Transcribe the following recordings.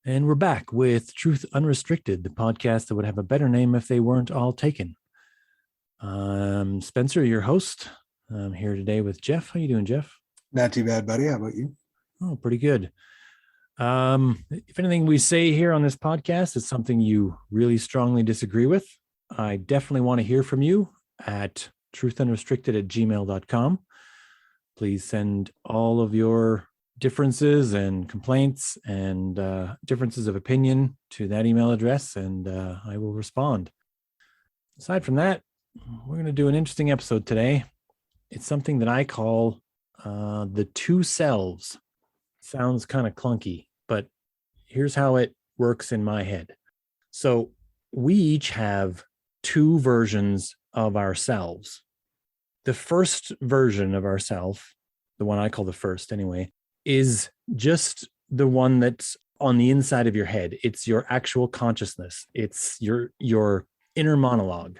And we're back with Truth Unrestricted, the podcast that would have a better name if they weren't all taken. Spencer, your host. I'm here today with Jeff. How you doing, Jeff? Not too bad, buddy. How about you? Oh, pretty good. If anything we say here on this podcast is something you really strongly disagree with, I definitely want to hear from you at truthunrestricted@gmail.com. Please send all of your differences and complaints and differences of opinion to that email address, and I will respond. Aside from that, we're going to do an interesting episode today. It's something that I call the Two Selves. Sounds kind of clunky, but here's how it works in my head. So we each have two versions of ourselves. The first version of ourself, the one I call the first anyway, is just the one that's on the inside of your head. It's your actual consciousness. It's your inner monologue.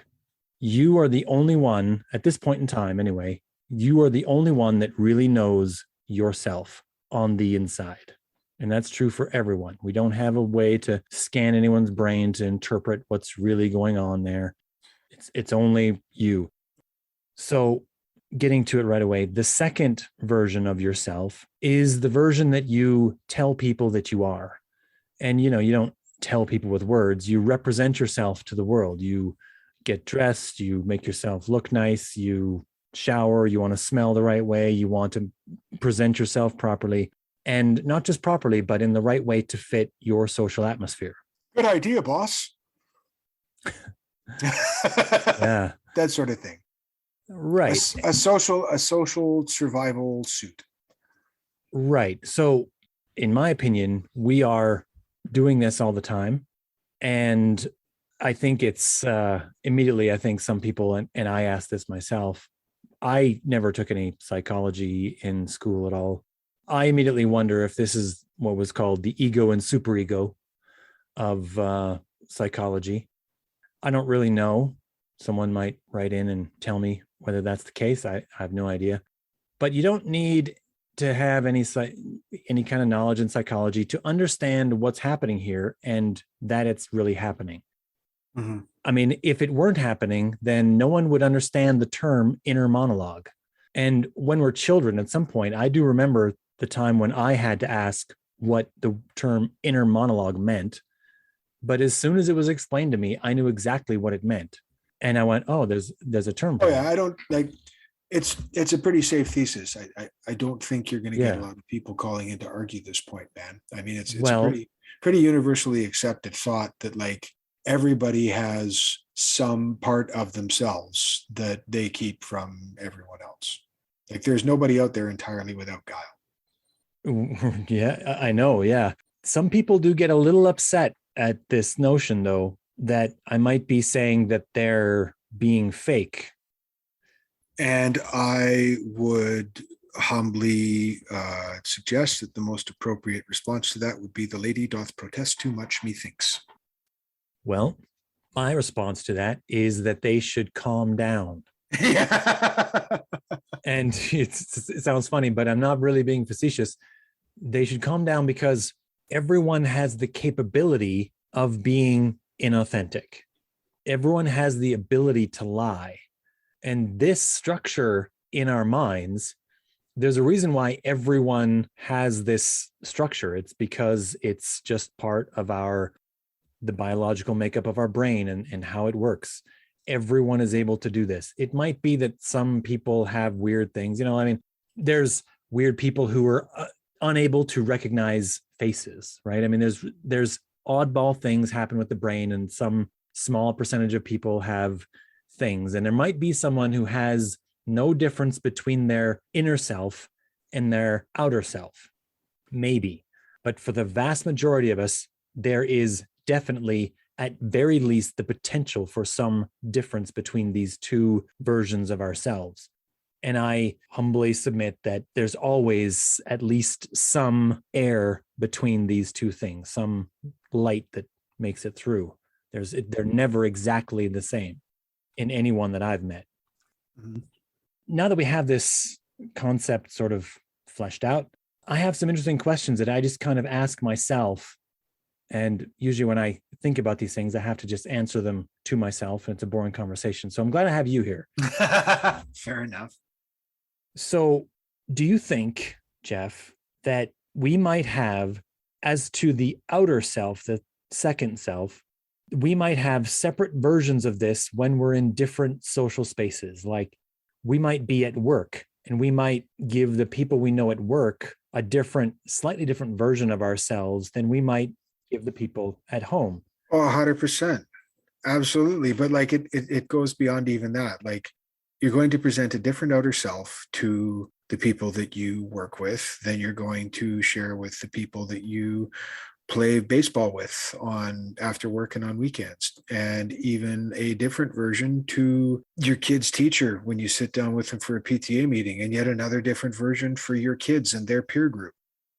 You are the only one, at this point in time anyway, you are the only one that really knows yourself on the inside. And that's true for everyone. We don't have a way to scan anyone's brain to interpret what's really going on there. It's only you. So getting to it right away, the second version of yourself is the version that you tell people that you are. And, you don't tell people with words. You represent yourself to the world. You get dressed, you make yourself look nice, you shower, you want to smell the right way, you want to present yourself properly, and not just properly, but in the right way to fit your social atmosphere. Good idea, boss. Yeah. That sort of thing. Right. A social survival suit. Right. So in my opinion, we are doing this all the time. And I think it's immediately, I think some people, and I asked this myself, I never took any psychology in school at all. I immediately wonder if this is what was called the ego and superego of psychology. I don't really know. Someone might write in and tell me whether that's the case. I have no idea. But you don't need to have any kind of knowledge in psychology to understand what's happening here and that it's really happening. Mm-hmm. I mean, if it weren't happening, then no one would understand the term inner monologue. And when we're children, at some point, I do remember the time when I had to ask what the term inner monologue meant. But as soon as it was explained to me, I knew exactly what it meant. And I went, oh, there's a term for that. Yeah, I don't like it's a pretty safe thesis. I don't think you're going to get a lot of people calling in to argue this point, man. I mean, it's a pretty universally accepted thought that like everybody has some part of themselves that they keep from everyone else. Like there's nobody out there entirely without guile. Yeah, I know. Yeah. Some people do get a little upset at this notion, though, that I might be saying that they're being fake. And I would humbly suggest that the most appropriate response to that would be the lady doth protest too much, methinks. Well, my response to that is that they should calm down. Yeah. And it sounds funny, but I'm not really being facetious. They should calm down because everyone has the capability of being inauthentic. Everyone has the ability to lie. And this structure in our minds, there's a reason why everyone has this structure. It's because it's just part of the biological makeup of our brain and how it works. Everyone is able to do this. It might be that some people have weird things. There's weird people who are unable to recognize faces, right? I mean, there's oddball things happen with the brain, and some small percentage of people have things. And there might be someone who has no difference between their inner self and their outer self. Maybe. But for the vast majority of us, there is definitely, at very least, the potential for some difference between these two versions of ourselves. And I humbly submit that there's always at least some air between these two things, some light that makes it through. They're never exactly the same in anyone that I've met. Mm-hmm. Now that we have this concept sort of fleshed out, I have some interesting questions that I just kind of ask myself And usually when I think about these things, I have to just answer them to myself, and it's a boring conversation. So I'm glad I have you here. Fair enough. So do you think, Jeff, that we might have, as to the outer self, the second self, we might have separate versions of this when we're in different social spaces? Like we might be at work and we might give the people we know at work a different, slightly different version of ourselves than we might give the people at home. Oh, 100%. Absolutely. But like it goes beyond even that. Like you're going to present a different outer self to the people that you work with than you're going to share with the people that you play baseball with on after work and on weekends, and even a different version to your kid's teacher when you sit down with them for a PTA meeting, and yet another different version for your kids and their peer group.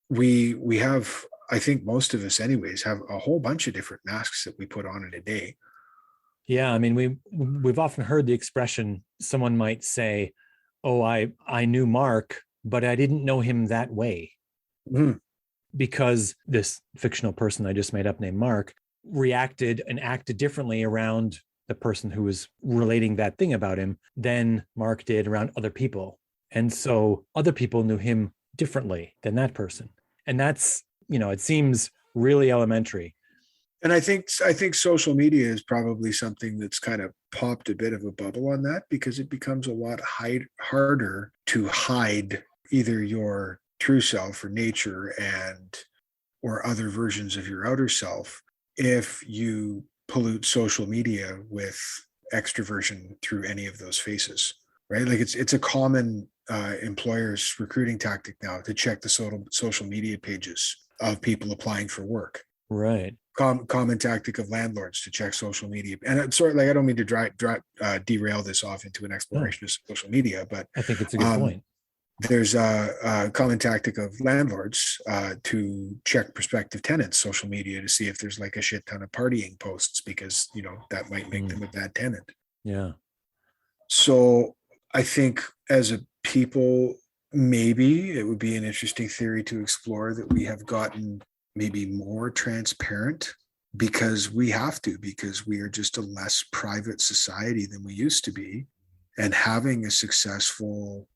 We have, I think most of us anyways, have a whole bunch of different masks that we put on in a day. Yeah, I mean, we've often heard the expression, someone might say, "Oh, I knew Mark, but I didn't know him that way." Mm-hmm. Because this fictional person I just made up named Mark reacted and acted differently around the person who was relating that thing about him than Mark did around other people. And so other people knew him differently than that person. And that's, it seems really elementary. And I think social media is probably something that's kind of popped a bit of a bubble on that, because it becomes a lot harder to hide either your true self or nature or other versions of your outer self if you pollute social media with extroversion through any of those faces, right? Like it's a common employer's recruiting tactic now to check the social media pages of people applying for work. Right. Common tactic of landlords to check social media. And I'm sorry, like I don't mean to derail this off into an exploration of social media, but I think it's a good point. There's a common tactic of landlords to check prospective tenants' social media to see if there's like a shit ton of partying posts, because that might make them a bad tenant. Yeah. So I think as a people, maybe it would be an interesting theory to explore that we have gotten maybe more transparent because we have to, because we are just a less private society than we used to be, and having a successful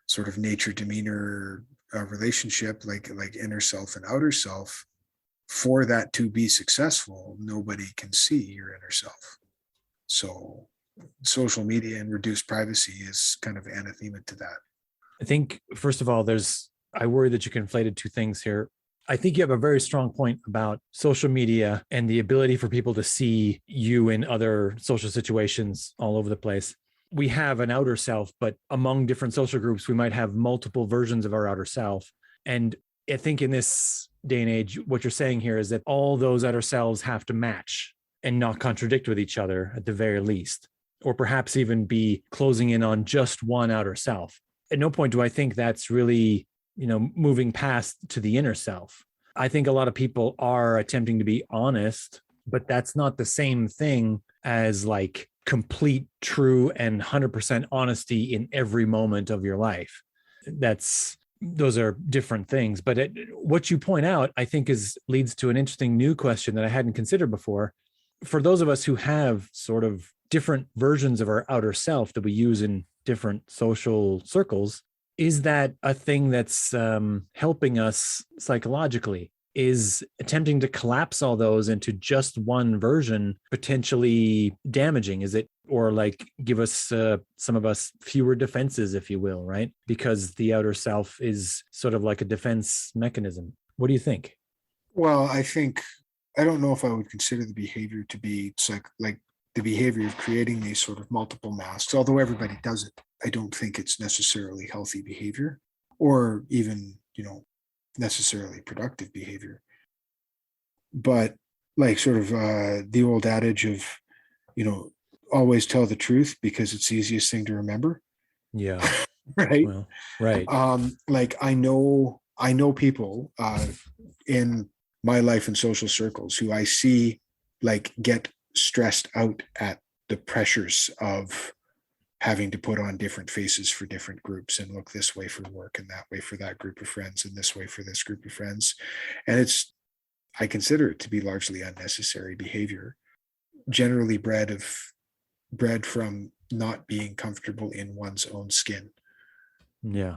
sort of nature demeanor relationship, like inner self and outer self, for that to be successful, nobody can see your inner self. So social media and reduced privacy is kind of anathema to that. I think, first of all, I worry that you conflated two things here. I think you have a very strong point about social media and the ability for people to see you in other social situations all over the place. We have an outer self, but among different social groups, we might have multiple versions of our outer self. And I think in this day and age, what you're saying here is that all those outer selves have to match and not contradict with each other at the very least, or perhaps even be closing in on just one outer self. At no point do I think that's really, moving past to the inner self. I think a lot of people are attempting to be honest, but that's not the same thing as like complete, true, and 100% honesty in every moment of your life. Those are different things. But what you point out, I think, leads to an interesting new question that I hadn't considered before. For those of us who have sort of different versions of our outer self that we use in different social circles, is that a thing that's helping us psychologically? Is attempting to collapse all those into just one version potentially damaging? Is it, or like give us, some of us, fewer defenses, if you will, right? Because the outer self is sort of like a defense mechanism. What do you think? Well, I don't know if I would consider the behavior to be like the behavior of creating these sort of multiple masks, although everybody does it. I don't think it's necessarily healthy behavior, or even, necessarily productive behavior. But like sort of the old adage of, always tell the truth because it's the easiest thing to remember. Yeah. Right. Well, right. Like I know people in my life and social circles who I see like get stressed out at the pressures of having to put on different faces for different groups and look this way for work and that way for that group of friends and this way for this group of friends. And I consider it to be largely unnecessary behavior, generally bred from not being comfortable in one's own skin. Yeah.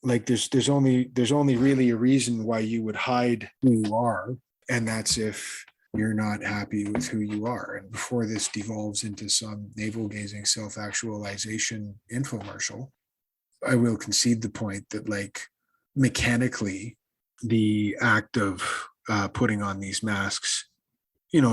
Like there's only really a reason why you would hide who you are, and that's if you're not happy with who you are. And before this devolves into some navel gazing self-actualization infomercial, I will concede the point that, like, mechanically, the act of putting on these masks,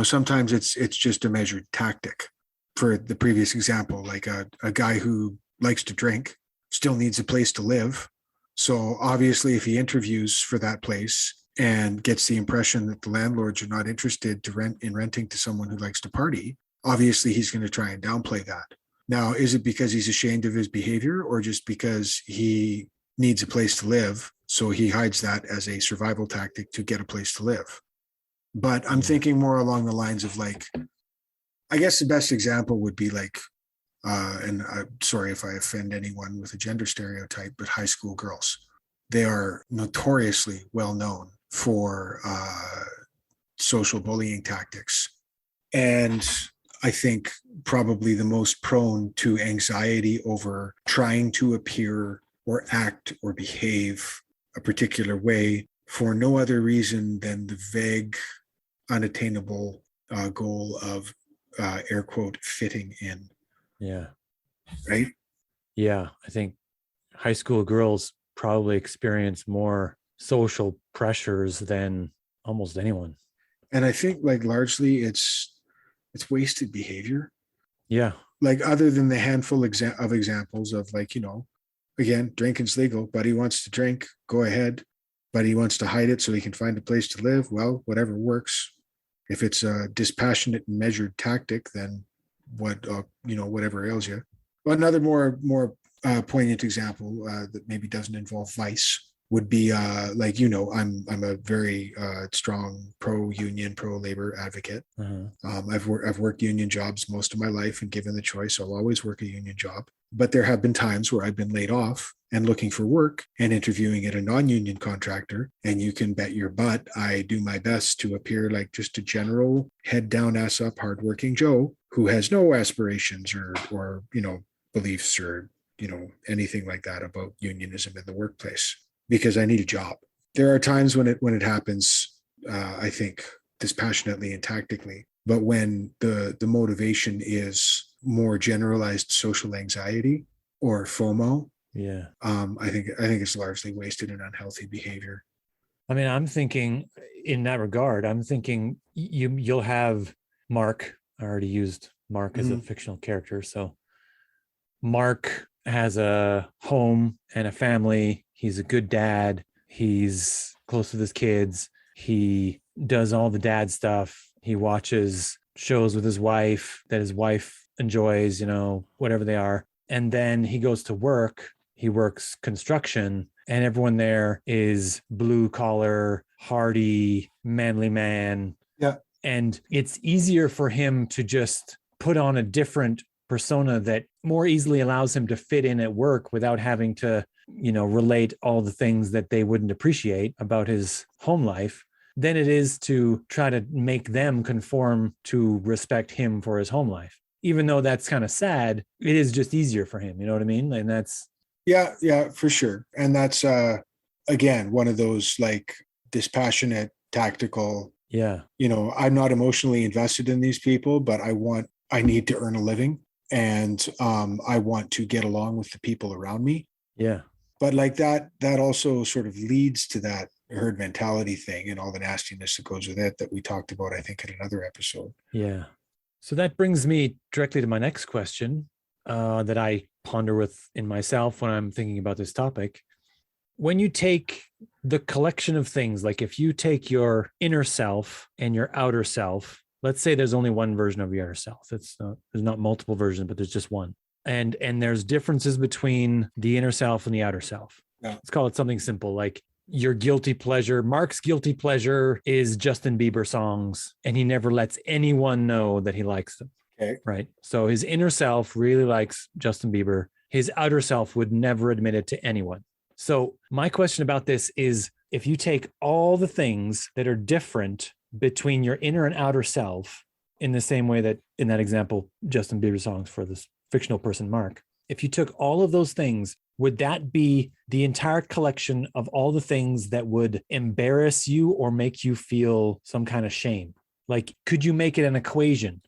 sometimes it's just a measured tactic. For the previous example, like a guy who likes to drink still needs a place to live. So obviously, if he interviews for that place and gets the impression that the landlords are not interested in renting to someone who likes to party, obviously he's going to try and downplay that. Now, is it because he's ashamed of his behavior, or just because he needs a place to live, so he hides that as a survival tactic to get a place to live? But I'm thinking more along the lines of, like, I guess the best example would be like, and I'm sorry if I offend anyone with a gender stereotype, but high school girls. They are notoriously well known for social bullying tactics. And I think probably the most prone to anxiety over trying to appear or act or behave a particular way for no other reason than the vague, unattainable goal of air quote fitting in. Yeah. Right. Yeah. I think high school girls probably experience more social pressures than almost anyone. And I think, like, largely it's wasted behavior. Yeah. Like, other than the handful of examples of, like, again, drinking's legal. Buddy wants to drink, go ahead. Buddy wants to hide it so he can find a place to live. Well, whatever works. If it's a dispassionate and measured tactic, then whatever ails you. But another more poignant example that maybe doesn't involve vice would be like, I'm a very strong pro-union, pro-labor advocate. I've worked union jobs most of my life, and given the choice, I'll always work a union job. But there have been times where I've been laid off and looking for work and interviewing at a non-union contractor. And you can bet your butt I do my best to appear like just a general head down, ass up, hardworking Joe who has no aspirations or beliefs or anything like that about unionism in the workplace, because I need a job. There are times when it happens, I think, dispassionately and tactically. But when the motivation is more generalized social anxiety or FOMO, I think it's largely wasted and unhealthy behavior. I mean, I'm thinking in that regard, you'll have Mark. I already used Mark as a fictional character. So Mark has a home and a family. He's a good dad. He's close with his kids. He does all the dad stuff. He watches shows with his wife that his wife enjoys, whatever they are. And then he goes to work. He works construction, and everyone there is blue collar, hardy, manly man. Yeah. And it's easier for him to just put on a different persona that more easily allows him to fit in at work without having to, relate all the things that they wouldn't appreciate about his home life than it is to try to make them conform to respect him for his home life. Even though that's kind of sad, it is just easier for him. You know what I mean? And that's... Yeah, for sure. And that's, again, one of those, like, dispassionate, tactical, I'm not emotionally invested in these people, but I need to earn a living, and I want to get along with the people around me. Yeah. But like that also sort of leads to that herd mentality thing and all the nastiness that goes with it that we talked about, I think, in another episode. Yeah. So that brings me directly to my next question that I ponder in myself when I'm thinking about this topic. When you take the collection of things, like if you take your inner self and your outer self, let's say there's only one version of your inner self. There's not multiple versions, but there's just one. And there's differences between the inner self and the outer self. Yeah. Let's call it something simple, like your guilty pleasure. Mark's guilty pleasure is Justin Bieber songs, and he never lets anyone know that he likes them. Okay. Right. So his inner self really likes Justin Bieber. His outer self would never admit it to anyone. So my question about this is, if you take all the things that are different between your inner and outer self, in the same way that in that example, Justin Bieber songs for this fictional person, Mark, if you took all of those things, would that be the entire collection of all the things that would embarrass you or make you feel some kind of shame? Like, could you make it an equation?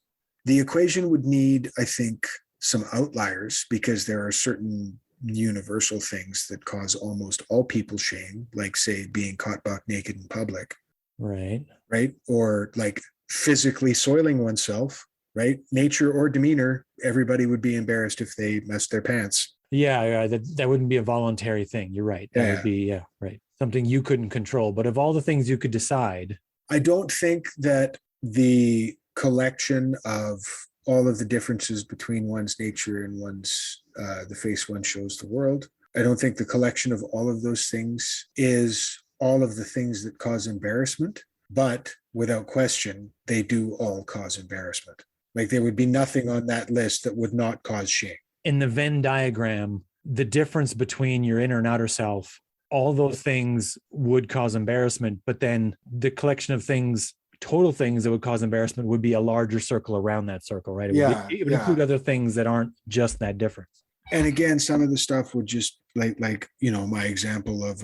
The equation would need, I think, some outliers, because there are certain universal things that cause almost all people shame, like, say, being caught buck naked in public. Right. Right. Or like physically soiling oneself, right? Nature or demeanor, everybody would be embarrassed if they messed their pants. Yeah, that wouldn't be a voluntary thing. You're right. That would be, right. Something you couldn't control. But of all the things you could decide. I don't think that the collection of all of the differences between one's nature and one's the face one shows the world, I don't think the collection of all of those things is all of the things that cause embarrassment, but without question, they do all cause embarrassment. Like, there would be nothing on that list that would not cause shame. In the Venn diagram, the difference between your inner and outer self, all those things would cause embarrassment, but then the collection of things, total things that would cause embarrassment, would be a larger circle around that circle, right? It would include other things that aren't just that difference. And again, some of the stuff would just like, my example of,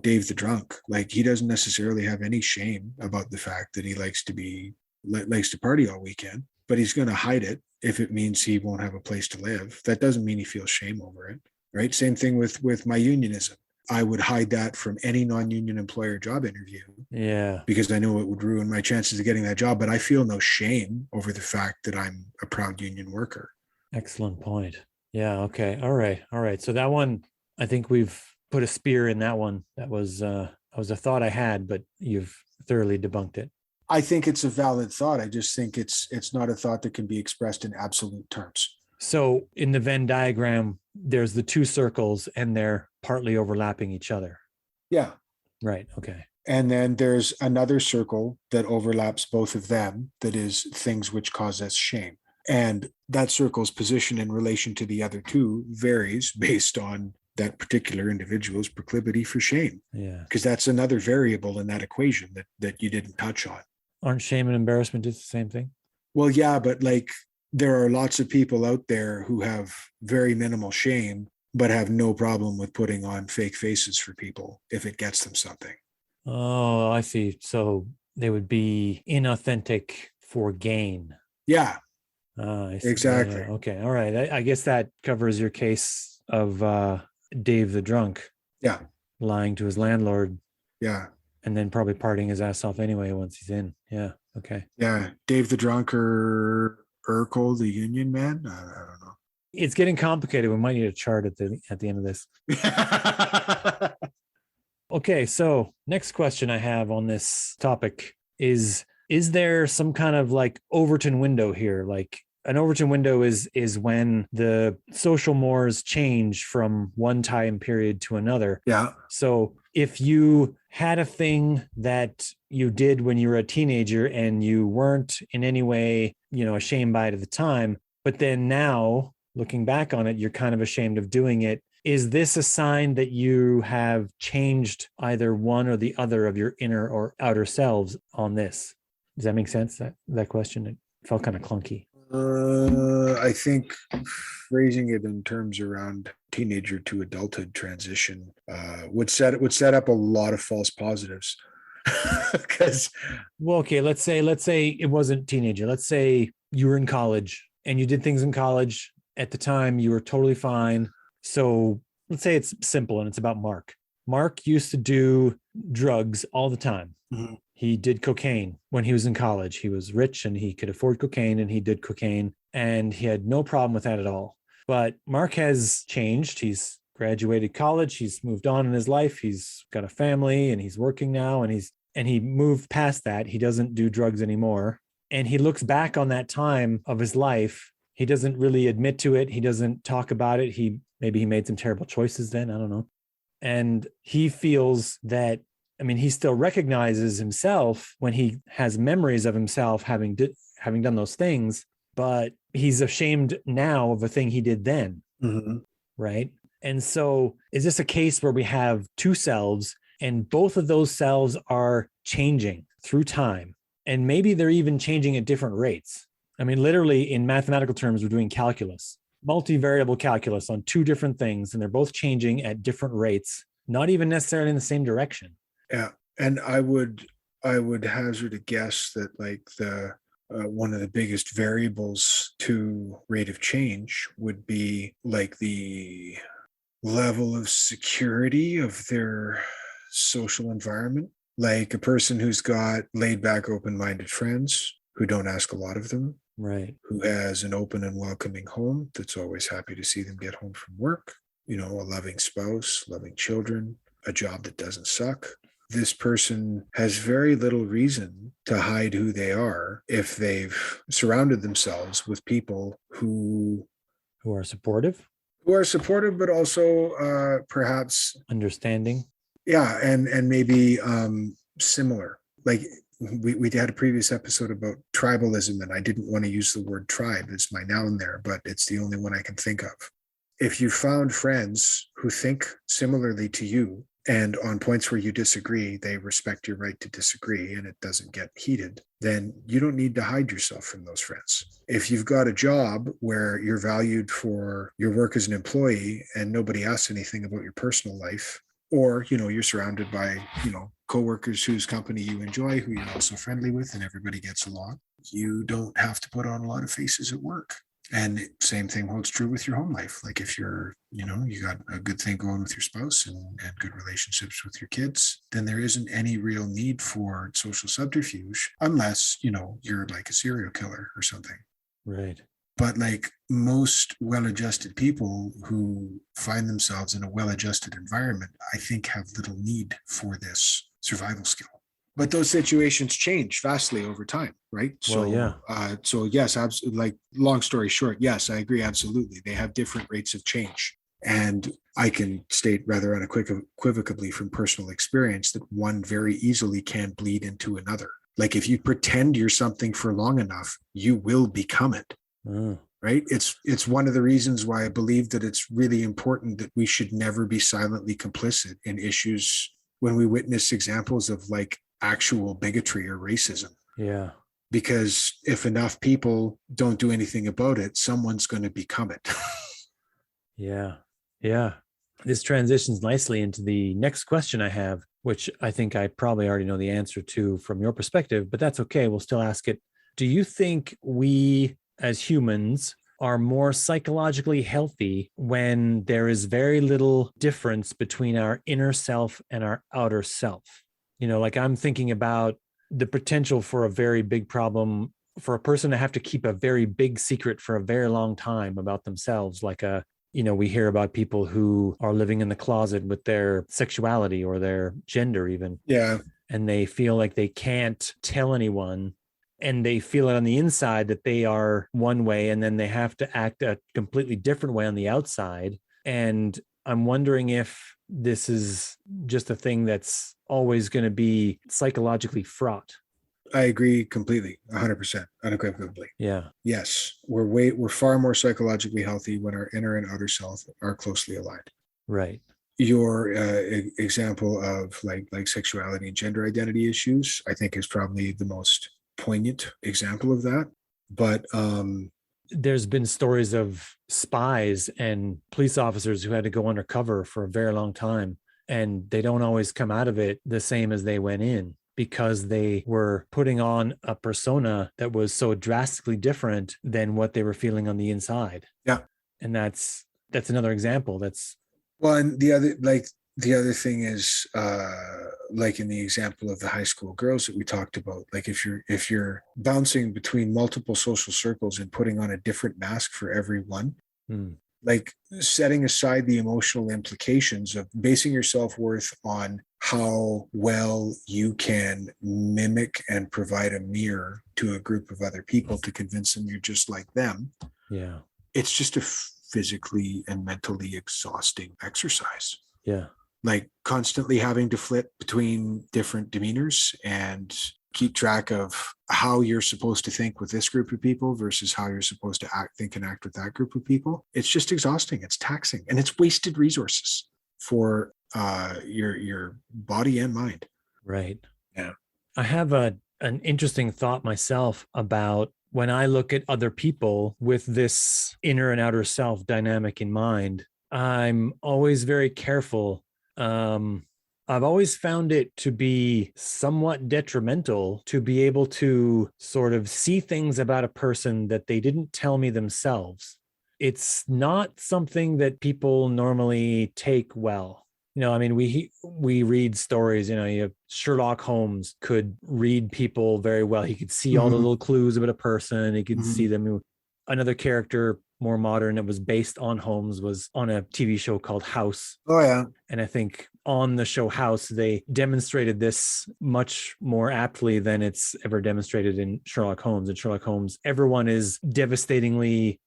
Dave the drunk, like, he doesn't necessarily have any shame about the fact that he likes to party all weekend, but he's going to hide it if it means he won't have a place to live. That doesn't mean he feels shame over it, right? Same thing with my unionism. I would hide that from any non-union employer job interview. Yeah. Because I know it would ruin my chances of getting that job, but I feel no shame over the fact that I'm a proud union worker. Excellent point. Yeah. Okay. All right. So that one, I think we've put a spear in that one. That was a thought I had, but you've thoroughly debunked it. I think it's a valid thought. I just think it's not a thought that can be expressed in absolute terms. So in the Venn diagram, there's the two circles and they're partly overlapping each other. Yeah. Right. Okay. And then there's another circle that overlaps both of them, that is things which cause us shame. And that circle's position in relation to the other two varies based on that particular individual's proclivity for shame. Yeah. Because that's another variable in that equation that you didn't touch on. Aren't shame and embarrassment just the same thing? Well, yeah, but like, there are lots of people out there who have very minimal shame, but have no problem with putting on fake faces for people if it gets them something. Oh, I see. So they would be inauthentic for gain. Yeah. I see. Exactly. Yeah. Okay. All right. I guess that covers your case of Dave the drunk. Yeah. Lying to his landlord. Yeah. And then probably partying his ass off anyway once he's in. Yeah. Okay. Yeah. Dave the drunk or Urkel the union man. I don't know. It's getting complicated. We might need a chart at the end of this. Okay. So next question I have on this topic is there some kind of like Overton window here? Like, an Overton window is when the social mores change from one time period to another. Yeah. So if you had a thing that you did when you were a teenager and you weren't in any way, ashamed by it at the time, but then now looking back on it, you're kind of ashamed of doing it. Is this a sign that you have changed either one or the other of your inner or outer selves on this? Does that make sense? That question, it felt kind of clunky. I think phrasing it in terms around teenager to adulthood transition would set up a lot of false positives. Because, well, okay, let's say it wasn't teenager. Let's say you were in college and you did things in college at the time. You were totally fine. So let's say it's simple and it's about Mark. Mark used to do drugs all the time. Mm-hmm. He did cocaine when he was in college. He was rich and he could afford cocaine, and he did cocaine, and he had no problem with that at all. But Mark has changed. He's graduated college. He's moved on in his life. He's got a family and he's working now, and he moved past that. He doesn't do drugs anymore. And he looks back on that time of his life. He doesn't really admit to it. He doesn't talk about it. Maybe he made some terrible choices then. I don't know. And he feels that, he still recognizes himself when he has memories of himself having done those things, but he's ashamed now of a thing he did then. Mm-hmm. Right. And so is this a case where we have two selves and both of those selves are changing through time? And maybe they're even changing at different rates. I mean, literally in mathematical terms, we're doing calculus, multivariable calculus on two different things, and they're both changing at different rates, not even necessarily in the same direction. Yeah. And I would hazard a guess that like the one of the biggest variables to rate of change would be like the level of security of their social environment. Like a person who's got laid back, open-minded friends who don't ask a lot of them, right? Who has an open and welcoming home that's always happy to see them get home from work, a loving spouse, loving children, a job that doesn't suck. This person has very little reason to hide who they are if they've surrounded themselves with people who are supportive, but also perhaps understanding. Yeah, and maybe similar. Like we had a previous episode about tribalism, and I didn't want to use the word tribe as my noun there, but it's the only one I can think of. If you found friends who think similarly to you, and on points where you disagree, they respect your right to disagree and it doesn't get heated, then you don't need to hide yourself from those friends. If you've got a job where you're valued for your work as an employee and nobody asks anything about your personal life, or, you're surrounded by, coworkers whose company you enjoy, who you're also friendly with, and everybody gets along, you don't have to put on a lot of faces at work. And same thing holds true with your home life. Like if you're, you got a good thing going with your spouse and good relationships with your kids, then there isn't any real need for social subterfuge unless, you're like a serial killer or something. Right. But like most well-adjusted people who find themselves in a well-adjusted environment, I think have little need for this survival skill. But those situations change vastly over time, right? Well, yeah. So yes, absolutely. Like long story short, yes, I agree. Absolutely. They have different rates of change. And I can state rather unequivocally from personal experience that one very easily can bleed into another. Like if you pretend you're something for long enough, you will become it. Right. It's one of the reasons why I believe that it's really important that we should never be silently complicit in issues when we witness examples of like actual bigotry or racism. Yeah. Because if enough people don't do anything about it, someone's going to become it. Yeah. Yeah. This transitions nicely into the next question I have, which I think I probably already know the answer to from your perspective, but that's okay. We'll still ask it. Do you think we as humans are more psychologically healthy when there is very little difference between our inner self and our outer self? Like I'm thinking about the potential for a very big problem for a person to have to keep a very big secret for a very long time about themselves. Like we hear about people who are living in the closet with their sexuality or their gender even. Yeah. And they feel like they can't tell anyone. And they feel it on the inside that they are one way, and then they have to act a completely different way on the outside. And I'm wondering if this is just a thing that's always going to be psychologically fraught. I agree completely, 100%, unequivocally. Yeah. Yes, we're far more psychologically healthy when our inner and outer self are closely aligned. Right. Your example of like sexuality and gender identity issues, I think, is probably the most poignant example of that. But there's been stories of spies and police officers who had to go undercover for a very long time, and they don't always come out of it the same as they went in, because they were putting on a persona that was so drastically different than what they were feeling on the inside. Yeah. And that's another example. And the other thing is, like in the example of the high school girls that we talked about, like if you're bouncing between multiple social circles and putting on a different mask for every one, like setting aside the emotional implications of basing your self-worth on how well you can mimic and provide a mirror to a group of other people to convince them you're just like them. Yeah. It's just a physically and mentally exhausting exercise. Yeah. Like constantly having to flip between different demeanors and keep track of how you're supposed to think with this group of people versus how you're supposed to think and act with that group of people. It's just exhausting. It's taxing, and it's wasted resources for your body and mind. Right. Yeah. I have an interesting thought myself about when I look at other people with this inner and outer self dynamic in mind. I'm always very careful. I've always found it to be somewhat detrimental to be able to sort of see things about a person that they didn't tell me themselves. It's not something that people normally take well. I mean, we read stories, you have Sherlock Holmes could read people very well. He could see all the little clues about a person. He could see them. Another character, more modern, that was based on Holmes, was on a TV show called House. Oh, yeah. And I think on the show House, they demonstrated this much more aptly than it's ever demonstrated in Sherlock Holmes. In Sherlock Holmes, everyone is devastatingly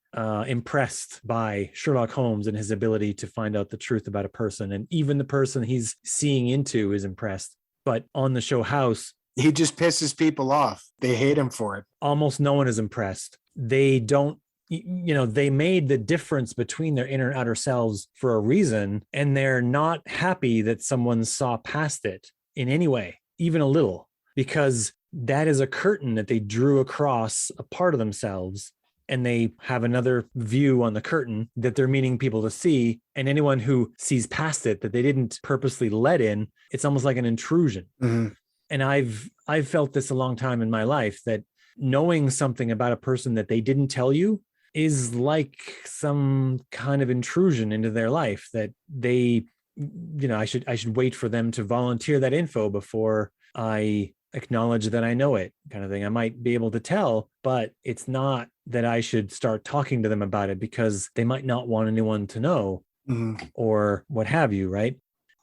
impressed by Sherlock Holmes and his ability to find out the truth about a person. And even the person he's seeing into is impressed. But on the show House, he just pisses people off. They hate him for it. Almost no one is impressed. They don't, they made the difference between their inner and outer selves for a reason, and they're not happy that someone saw past it in any way, even a little, because that is a curtain that they drew across a part of themselves, and they have another view on the curtain that they're meaning people to see. And anyone who sees past it that they didn't purposely let in, it's almost like an intrusion. Mm-hmm. And I've felt this a long time in my life, that knowing something about a person that they didn't tell you is like some kind of intrusion into their life, that they, I should wait for them to volunteer that info before I acknowledge that I know it, kind of thing. I might be able to tell, but it's not that I should start talking to them about it, because they might not want anyone to know, or what have you, right?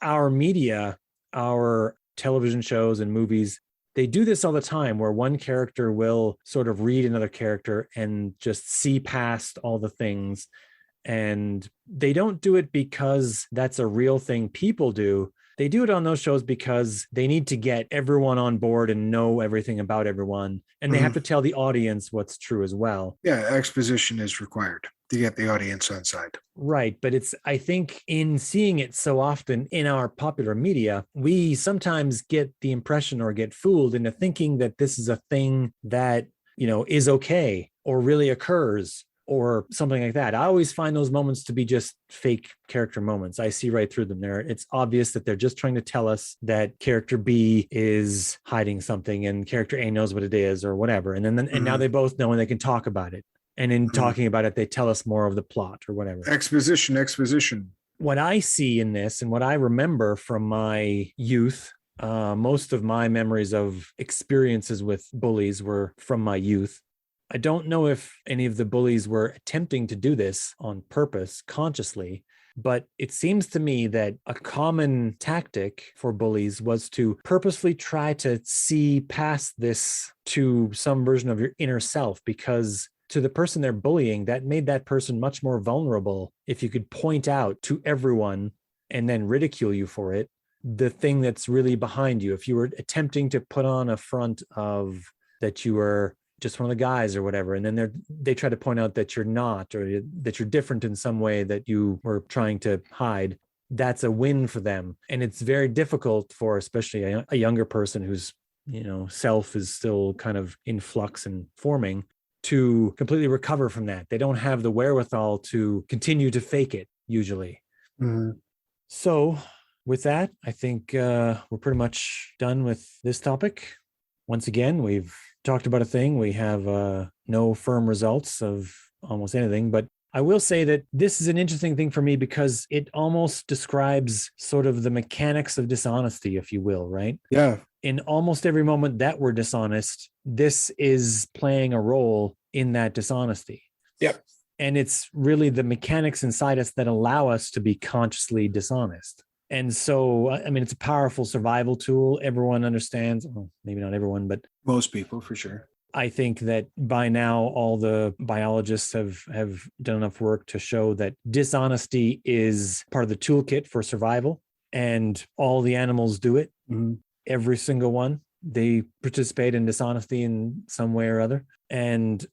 Our media, our television shows and movies, they do this all the time, where one character will sort of read another character and just see past all the things. And they don't do it because that's a real thing people do. They do it on those shows because they need to get everyone on board and know everything about everyone. And they have to tell the audience what's true as well. Yeah, exposition is required to get the audience on side. Right. But I think in seeing it so often in our popular media, we sometimes get the impression or get fooled into thinking that this is a thing that, is okay or really occurs or something like that. I always find those moments to be just fake character moments. I see right through them there. It's obvious that they're just trying to tell us that character B is hiding something and character A knows what it is or whatever. And then and now they both know and they can talk about it. And in talking about it, they tell us more of the plot or whatever. Exposition. What I see in this and what I remember from my youth, most of my memories of experiences with bullies were from my youth. I don't know if any of the bullies were attempting to do this on purpose, consciously, but it seems to me that a common tactic for bullies was to purposely try to see past this to some version of your inner self, because to the person they're bullying, that made that person much more vulnerable if you could point out to everyone and then ridicule you for it, the thing that's really behind you. If you were attempting to put on a front of that you were just one of the guys or whatever, and then they try to point out that you're not, or that you're different in some way that you were trying to hide, that's a win for them. And it's very difficult for especially a younger person whose self is still kind of in flux and forming, to completely recover from that. They don't have the wherewithal to continue to fake it usually. So with that, I think we're pretty much done with this topic. Once again, we've talked about a thing. We have no firm results of almost anything, but I will say that this is an interesting thing for me because it almost describes sort of the mechanics of dishonesty, if you will, right? Yeah. In almost every moment that we're dishonest, this is playing a role in that dishonesty. Yep. And it's really the mechanics inside us that allow us to be consciously dishonest. And so, I mean, it's a powerful survival tool. Everyone understands, well, maybe not everyone, but most people for sure. I think that by now all the biologists have done enough work to show that dishonesty is part of the toolkit for survival, and all the animals do it. Every single one. they participate in dishonesty in some way or other. And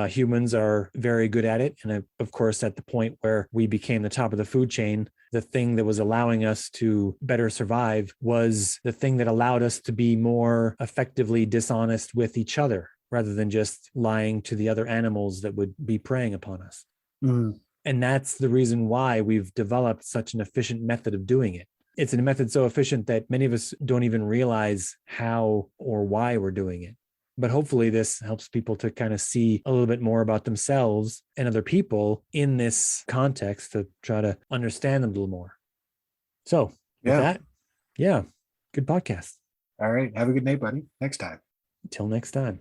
humans are very good at it. And of course, at the point where we became the top of the food chain, the thing that was allowing us to better survive was the thing that allowed us to be more effectively dishonest with each other, rather than just lying to the other animals that would be preying upon us. Mm. And that's the reason why we've developed such an efficient method of doing it. It's a method so efficient that many of us don't even realize how or why we're doing it. But hopefully this helps people to kind of see a little bit more about themselves and other people in this context to try to understand them a little more. So with that, yeah, good podcast. All right. Have a good night, buddy. Next time. Until next time.